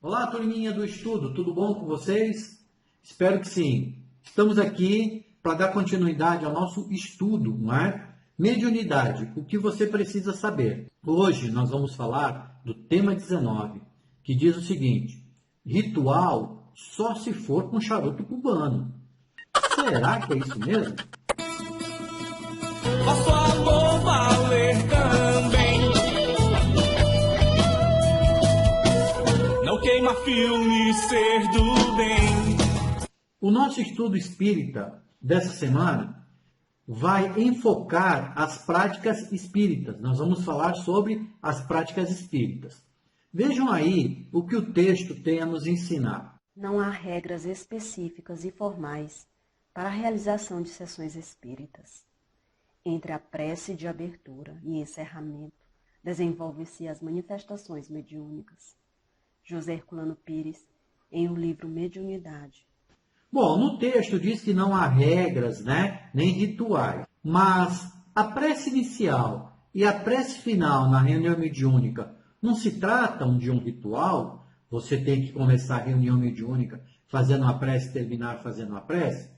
Olá, turminha do estudo, tudo bom com vocês? Espero que sim. Estamos aqui para dar continuidade ao nosso estudo, não é? Mediunidade, o que você precisa saber. Hoje nós vamos falar do tema 19, que diz o seguinte: ritual só se for com charuto cubano. Será que é isso mesmo? Faço alô valer também. Não queima filme ser do bem. O nosso estudo espírita dessa semana vai enfocar as práticas espíritas. Nós vamos falar sobre as práticas espíritas. Vejam aí o que o texto tem a nos ensinar. Não há regras específicas e formais para a realização de sessões espíritas. Entre a prece de abertura e encerramento, desenvolvem-se as manifestações mediúnicas. José Herculano Pires, em o livro Mediunidade. Bom, no texto diz que não há regras, nem rituais, mas a prece inicial e a prece final na reunião mediúnica não se tratam de um ritual? Você tem que começar a reunião mediúnica fazendo a prece e terminar fazendo a prece?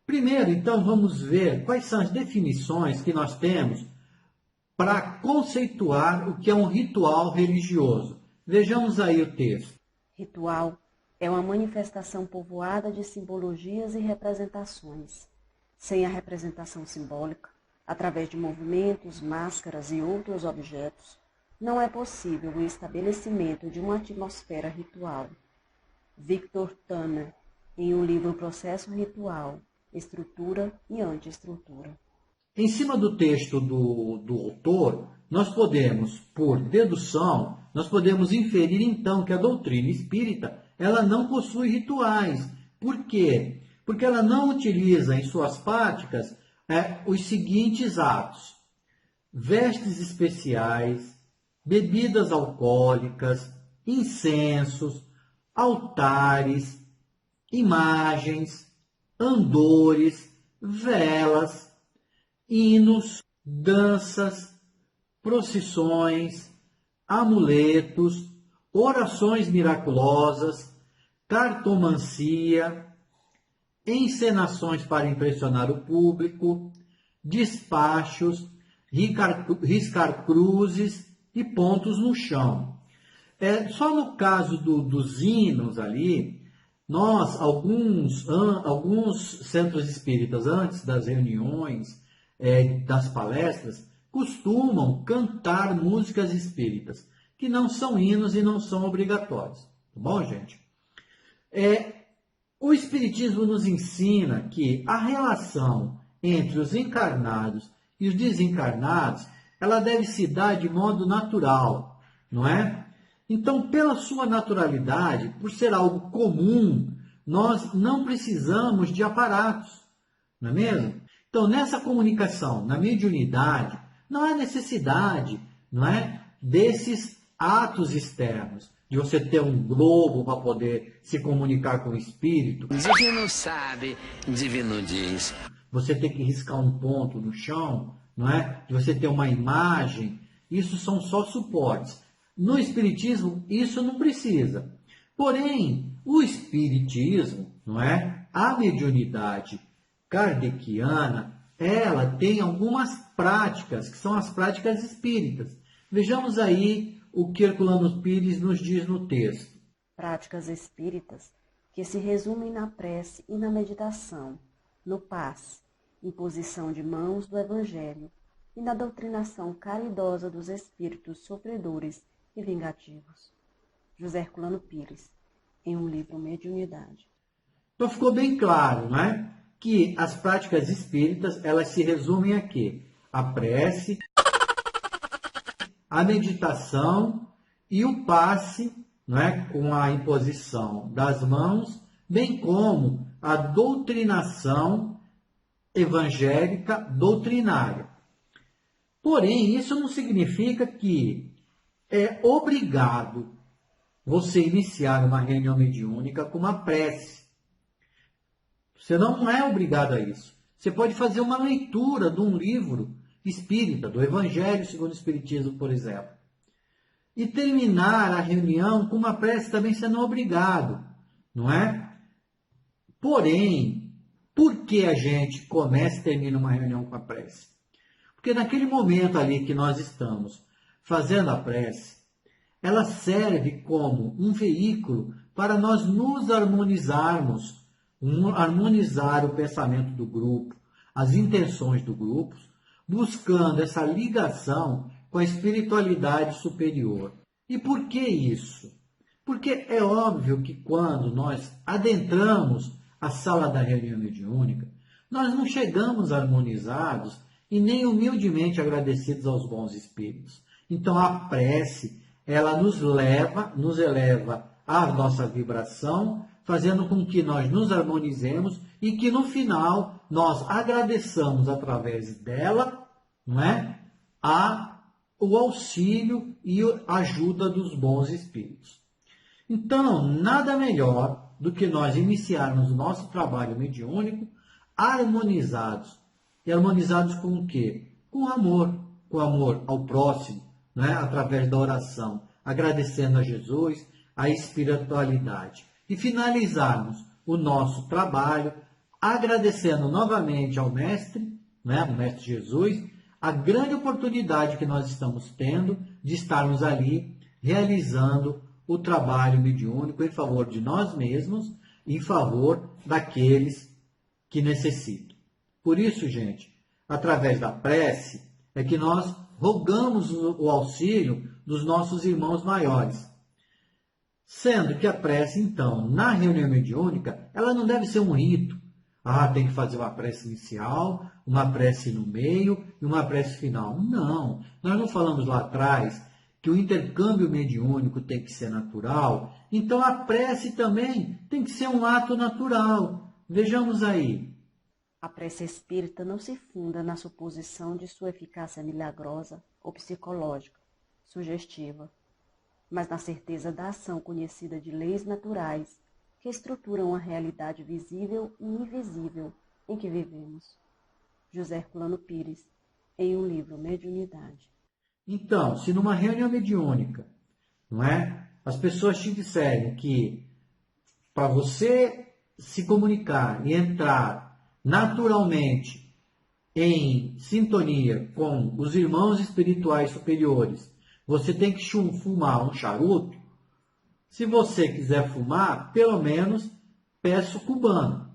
Primeiro, então, vamos ver quais são as definições que nós temos para conceituar o que é um ritual religioso. Vejamos aí o texto. Ritual é uma manifestação povoada de simbologias e representações. Sem a representação simbólica, através de movimentos, máscaras e outros objetos, não é possível o estabelecimento de uma atmosfera ritual. Victor Tanner, em o livro Processo Ritual, Estrutura e Antiestrutura. Em cima do texto do autor, nós podemos, por dedução, nós podemos inferir então que a doutrina espírita ela não possui rituais. Por quê? Porque ela não utiliza em suas práticas os seguintes atos: vestes especiais, bebidas alcoólicas, incensos, altares, imagens, andores, velas, hinos, danças, procissões, amuletos, orações miraculosas, cartomancia, encenações para impressionar o público, despachos, riscar cruzes e pontos no chão. Só no caso dos hinos ali, alguns centros espíritas, antes das reuniões, das palestras, costumam cantar músicas espíritas, que não são hinos e não são obrigatórios. Tá bom, gente? O Espiritismo nos ensina que a relação entre os encarnados e os desencarnados, ela deve se dar de modo natural, não é? Então, pela sua naturalidade, por ser algo comum, nós não precisamos de aparatos, não é mesmo? Então, nessa comunicação, na mediunidade, não há necessidade, desses atos externos, de você ter um globo para poder se comunicar com o espírito. Divino sabe, divino diz. Você ter que riscar um ponto no chão, de você ter uma imagem, isso são só suportes. No Espiritismo, isso não precisa. Porém, o Espiritismo, a mediunidade kardeciana, ela tem algumas práticas, que são as práticas espíritas. Vejamos aí o que Herculano Pires nos diz no texto. Práticas espíritas que se resumem na prece e na meditação, no passe, imposição de mãos do Evangelho e na doutrinação caridosa dos espíritos sofredores e vingativos. José Herculano Pires, em um livro Mediunidade. Então ficou bem claro, que as práticas espíritas, elas se resumem a quê? A prece, a meditação e o passe, com a imposição das mãos, bem como a doutrinação evangélica doutrinária. Porém, isso não significa que é obrigado você iniciar uma reunião mediúnica com uma prece. Você não é obrigado a isso. Você pode fazer uma leitura de um livro espírita, do Evangelho segundo o Espiritismo, por exemplo. e terminar a reunião com uma prece também sendo obrigado, não é? Porém, por que a gente começa e termina uma reunião com a prece? Porque naquele momento ali que nós estamos fazendo a prece, ela serve como um veículo para nós nos harmonizarmos, harmonizar o pensamento do grupo, as intenções do grupo, buscando essa ligação com a espiritualidade superior. E por que isso? Porque é óbvio que quando nós adentramos a sala da reunião mediúnica, nós não chegamos harmonizados e nem humildemente agradecidos aos bons espíritos. Então a prece, ela nos eleva à nossa vibração, fazendo com que nós nos harmonizemos e que no final nós agradeçamos através dela, não é? O auxílio e a ajuda dos bons espíritos. Então, nada melhor do que nós iniciarmos o nosso trabalho mediúnico harmonizados. E harmonizados com o quê? Com amor ao próximo, né? Através da oração, agradecendo a Jesus, a espiritualidade. E finalizarmos o nosso trabalho agradecendo novamente ao Mestre, né? O Mestre Jesus, a grande oportunidade que nós estamos tendo de estarmos ali realizando o trabalho mediúnico em favor de nós mesmos e em favor daqueles que necessitam. Por isso, gente, através da prece é que nós rogamos o auxílio dos nossos irmãos maiores. Sendo que a prece, então, na reunião mediúnica, ela não deve ser um rito. Tem que fazer uma prece inicial, uma prece no meio e uma prece final. Não, nós não falamos lá atrás que o intercâmbio mediúnico tem que ser natural, então a prece também tem que ser um ato natural. Vejamos aí. A prece espírita não se funda na suposição de sua eficácia milagrosa ou psicológica, sugestiva, mas na certeza da ação conhecida de leis naturais que estruturam a realidade visível e invisível em que vivemos. José Herculano Pires, em um livro Mediunidade. Então, se numa reunião mediúnica, não é? As pessoas te disserem que para você se comunicar e entrar naturalmente em sintonia com os irmãos espirituais superiores, você tem que fumar um charuto. Se você quiser fumar, pelo menos peça o cubano,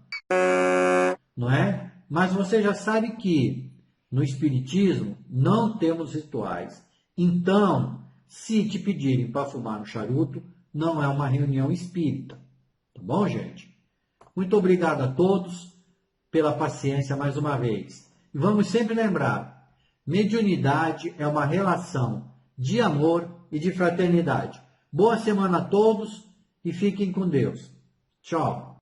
não é? Mas você já sabe que no Espiritismo não temos rituais. Então, se te pedirem para fumar um charuto, não é uma reunião espírita. Tá bom, gente? Muito obrigado a todos pela paciência mais uma vez. E vamos sempre lembrar, mediunidade é uma relação de amor e de fraternidade. Boa semana a todos e fiquem com Deus. Tchau.